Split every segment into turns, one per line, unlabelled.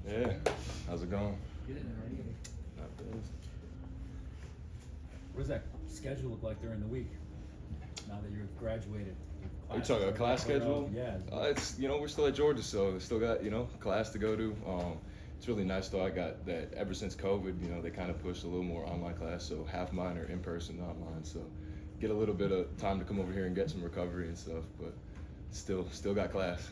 Yeah, how's it going?
Good, how are you?
Not bad.
What does that schedule look like during the week? Now that you've graduated.
Are you talking a class schedule?
Yeah.
It's we're still at Georgia, so we still got class to go to. It's really nice though. I got that ever since COVID. They kind of pushed a little more online class, so half mine are in person, online. So get a little bit of time to come over here and get some recovery and stuff, but still got class.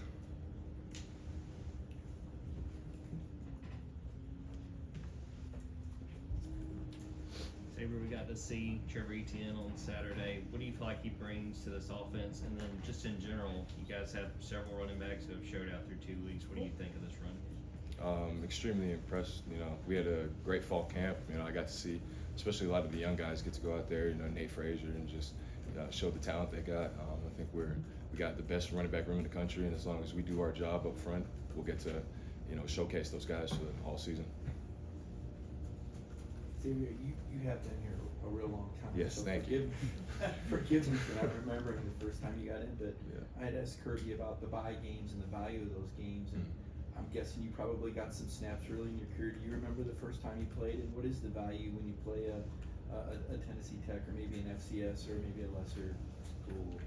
Xavier, we got to see Trevor Etienne on Saturday. What do you feel like he brings to this offense? And then just in general, you guys have several running backs who have showed out through 2 weeks. What do you think of this run?
Extremely impressed. We had a great fall camp. I got to see, especially a lot of the young guys get to go out there. Nate Frazier, and just show the talent they got. I think we got the best running back room in the country, and as long as we do our job up front, we'll get to showcase those guys for the all season.
Xavier, you have been here a real long time.
Yes,
so
thank you.
Forgive me for not remembering the first time you got in, but
Yeah.
I had asked Kirby about the bye games and the value of those games, and I'm guessing you probably got some snaps early in your career. Do you remember the first time you played, and what is the value when you play a Tennessee Tech or maybe an FCS or maybe a lesser school?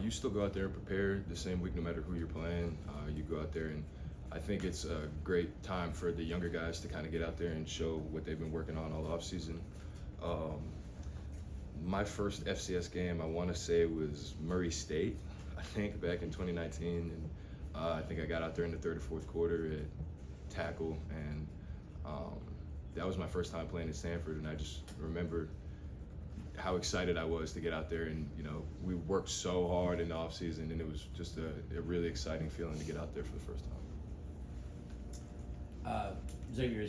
You still go out there and prepare the same week no matter who you're playing. You go out there, and I think it's a great time for the younger guys to kind of get out there and show what they've been working on all offseason. My first FCS game, I want to say, was Murray State, I think, back in 2019. And I think I got out there in the third or fourth quarter at tackle, and that was my first time playing at Stanford. And I just remember how excited I was to get out there, and we worked so hard in the offseason, and it was just a really exciting feeling to get out there for the first time.
Xavier,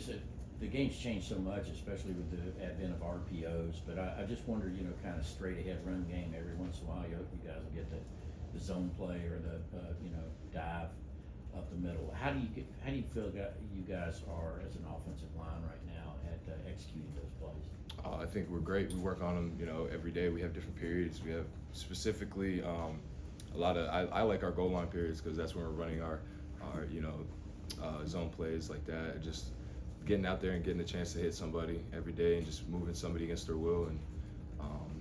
the game's changed so much, especially with the advent of RPOs, but I just wonder, kind of straight ahead run game, every once in a while you guys will get the zone play or the dive up the middle. How do you feel you guys are as an offensive line right now at executing those plays?
I think we're great. We work on them, every day. We have different periods. We have specifically a lot of. I like our goal line periods because that's when we're running our zone plays like that. Just getting out there and getting a chance to hit somebody every day and just moving somebody against their will. And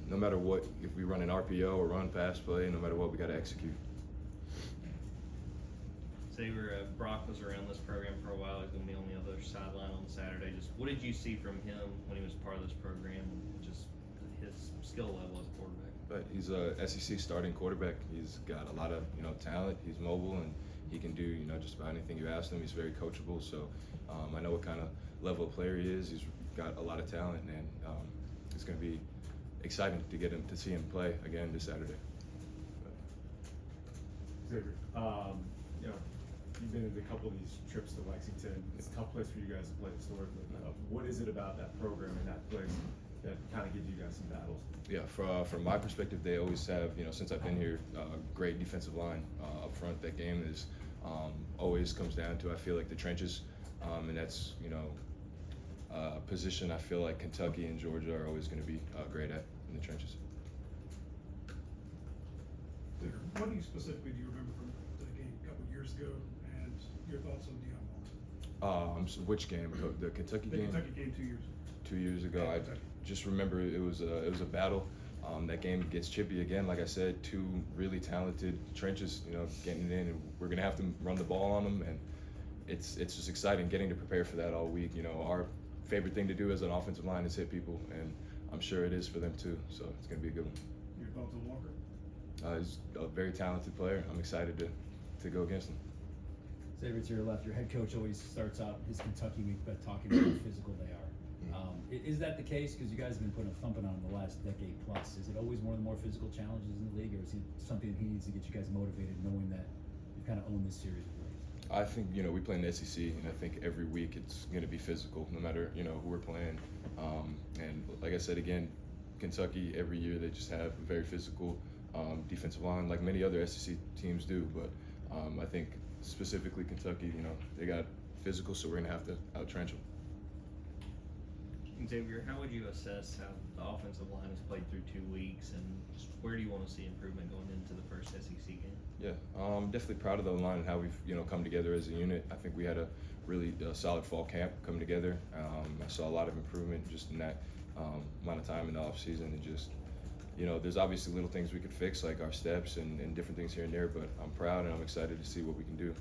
no matter what, if we run an RPO or run pass play, no matter what, we got to execute.
Xavier, Brock was around this program for a while. He's going to be on the other sideline on Saturday. Just what did you see from him when he was part of this program, and just his skill level as a quarterback?
But he's a SEC starting quarterback. He's got a lot of talent. He's mobile, and he can do just about anything you ask him. He's very coachable. So I know what kind of level of player he is. He's got a lot of talent, and it's going to be exciting to see him play again this Saturday.
Xavier, you've been in a couple of these trips to Lexington. It's a tough place for you guys to play historically. What is it about that program and that place that kind of gives you guys some battles?
Yeah, from my perspective, they always have, since I've been here, great defensive line up front. That game is always comes down to, I feel like, the trenches, and that's a position I feel like Kentucky and Georgia are always going to be great at in the trenches.
What specifically do you remember from the game a couple of years ago, and your thoughts on Deion Walker?
Which game? The Kentucky game?
The Kentucky game 2 years ago.
2 years ago. I just remember it was a battle. That game gets chippy again. Like I said, two really talented trenches, getting it in, and we're gonna have to run the ball on them, and it's just exciting getting to prepare for that all week. Our favorite thing to do as an offensive line is hit people, and I'm sure it is for them too. So it's gonna be a good one.
Your thoughts on Walker?
He's a very talented player. I'm excited to go against him.
Xavier, to your left, your head coach always starts out his Kentucky week by talking about how physical they are. Is that the case? Because you guys have been putting a thumping on the last decade plus. Is it always one of the more physical challenges in the league, or is it something that he needs to get you guys motivated, knowing that you kind of own this series of games?
I think we play in the SEC, and I think every week it's going to be physical, no matter who we're playing. And like I said again, Kentucky every year they just have a very physical defensive line, like many other SEC teams do. But I think specifically Kentucky, they got physical, so we're going to have to out-trench them.
Xavier, how would you assess how the offensive line has played through 2 weeks, and just where do you want to see improvement going into the first SEC game?
Yeah, definitely proud of the line and how we've come together as a unit. I think we had a really solid fall camp coming together. I saw a lot of improvement just in that amount of time in the off season, and just there's obviously little things we could fix like our steps and different things here and there. But I'm proud and I'm excited to see what we can do.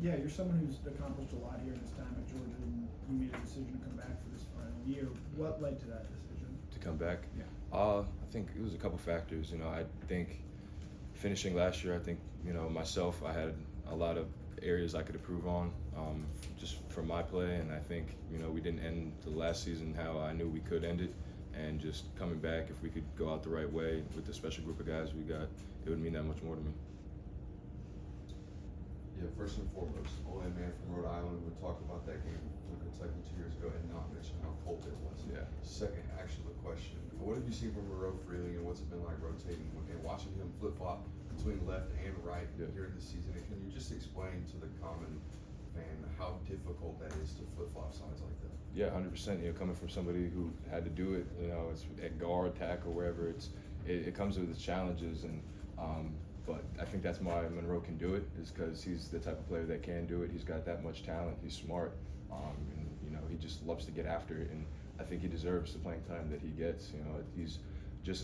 Yeah, you're someone who's accomplished a lot here in his time at Georgia, and you made a decision to come back for this final year. What led to that decision?
To come back?
Yeah.
I think it was a couple factors. I think finishing last year, I think myself, I had a lot of areas I could improve on, just from my play, and I think we didn't end the last season how I knew we could end it, and just coming back, if we could go out the right way with the special group of guys we got, it would mean that much more to me.
Yeah, first and foremost, only a man from Rhode Island would talk about that game from Kentucky 2 years ago and not mention how cold it was.
Yeah.
Second, actual question. What have you seen from Monroe Freeling, and what's it been like rotating and watching him flip-flop between left and right during the season? And can you just explain to the common fan how difficult that is to flip-flop sides like that?
Yeah, 100%. Coming from somebody who had to do it, it's at guard, tackle, wherever, it comes with its challenges, and but I think that's why Monroe can do it, is because he's the type of player that can do it. He's got that much talent. He's smart, and he just loves to get after it. And I think he deserves the playing time that he gets. He's got just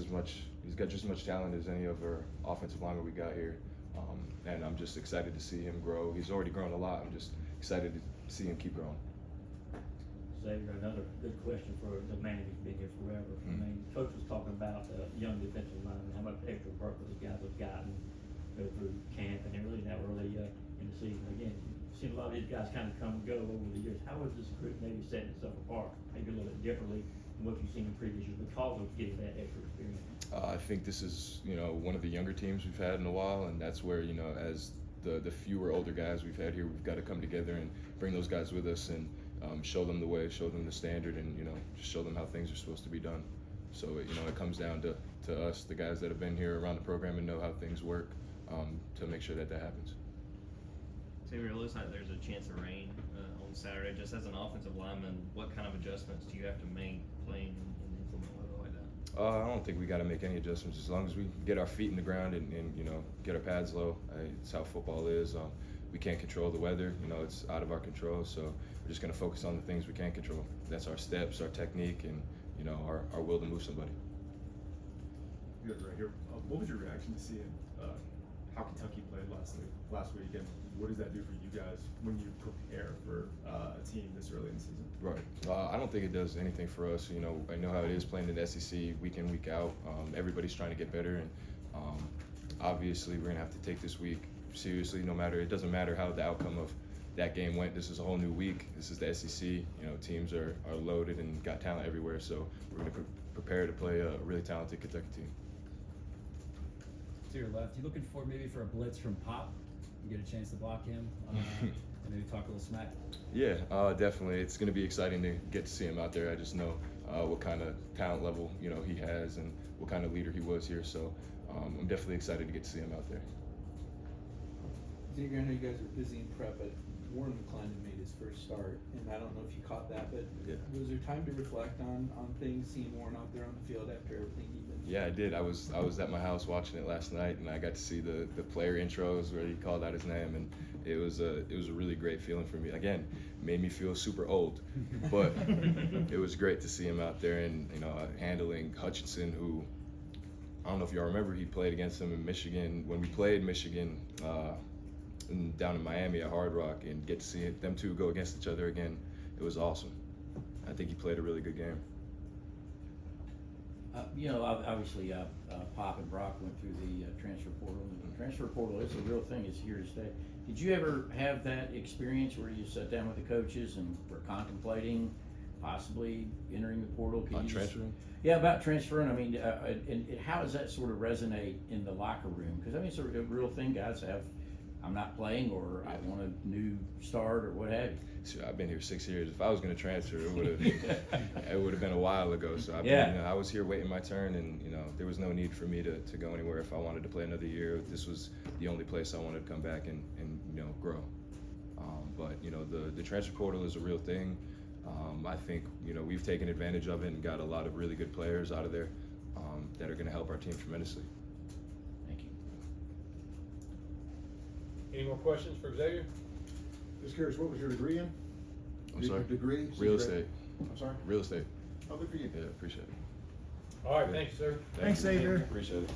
as much talent as any of our offensive linemen we got here, and I'm just excited to see him grow. He's already grown a lot. I'm just excited to see him keep growing.
Xavier, another good question for the man who's been here forever. I mean, Coach was talking about young defensive linemen, how much extra work those guys have gotten, go through camp, and they're really that early in the season. Again, you've seen a lot of these guys kind of come and go over the years. How is this group maybe setting itself apart, maybe a little bit differently than what you've seen in previous years because of getting that extra experience?
I think this is, one of the younger teams we've had in a while, and that's where, as the fewer older guys we've had here, we've got to come together and bring those guys with us and show them the way, show them the standard, and just show them how things are supposed to be done. So it comes down to us, the guys that have been here around the program and know how things work, to make sure that happens.
Xavier, it looks like there's a chance of rain on Saturday. Just as an offensive lineman, what kind of adjustments do you have to make playing in inclement weather like that?
I don't think we got to make any adjustments as long as we get our feet in the ground and get our pads low. It's how football is. We can't control the weather. It's out of our control. So we're just going to focus on the things we can control. That's our steps, our technique, and our will to move somebody.
Good, right here. What was your reaction to seeing how Kentucky played last week, and what does that do for you guys when you prepare for a team this early in the season?
Right. I don't think it does anything for us. I know how it is playing in the SEC week in, week out. Everybody's trying to get better, and obviously we're gonna have to take this week seriously. It doesn't matter how the outcome of that game went. This is a whole new week. This is the SEC. Teams are loaded and got talent everywhere. So we're gonna prepare to play a really talented Kentucky team.
To your left, you looking for a blitz from Pop? You get a chance to block him, and maybe talk a little smack.
Yeah, definitely. It's going to be exciting to get to see him out there. I just know what kind of talent level he has and what kind of leader he was here. So I'm definitely excited to get to see him out there.
Xavier, I know you guys are busy in prep, but Warren McClendon made his first start, and I don't know if you caught that, but was there time to reflect on things, seeing Warren out there on the field after everything he'd been?
Yeah, I did. I was at my house watching it last night, and I got to see the player intros where he called out his name, and it was a really great feeling for me. Again, made me feel super old, but it was great to see him out there and handling Hutchinson, who I don't know if y'all remember, he played against him in Michigan when we played Michigan. Down in Miami at Hard Rock, and get to see them two go against each other again. It was awesome. I think he played a really good game.
Obviously, Pop and Brock went through the transfer portal. The transfer portal is a real thing. It's here to stay. Did you ever have that experience where you sat down with the coaches and were contemplating possibly entering the portal?
Transferring?
Yeah, about transferring. I mean, and how does that sort of resonate in the locker room? Because it's a real thing. Guys have, I'm not playing, or I want a new start, or what have you.
So I've been here 6 years. If I was going to transfer, it would have been a while ago. So I was here waiting my turn, and there was no need for me to go anywhere. If I wanted to play another year, this was the only place I wanted to come back and grow. But the transfer portal is a real thing. I think, we've taken advantage of it and got a lot of really good players out of there that are going to help our team tremendously.
Thank you.
Any more questions for Xavier?
Just curious, what was your degree in?
I'm sorry?
Degree?
Real estate.
I'm sorry?
Real estate.
Oh, good for you.
Yeah, appreciate it.
All right, thank you, sir.
Thanks, Xavier.
Appreciate it.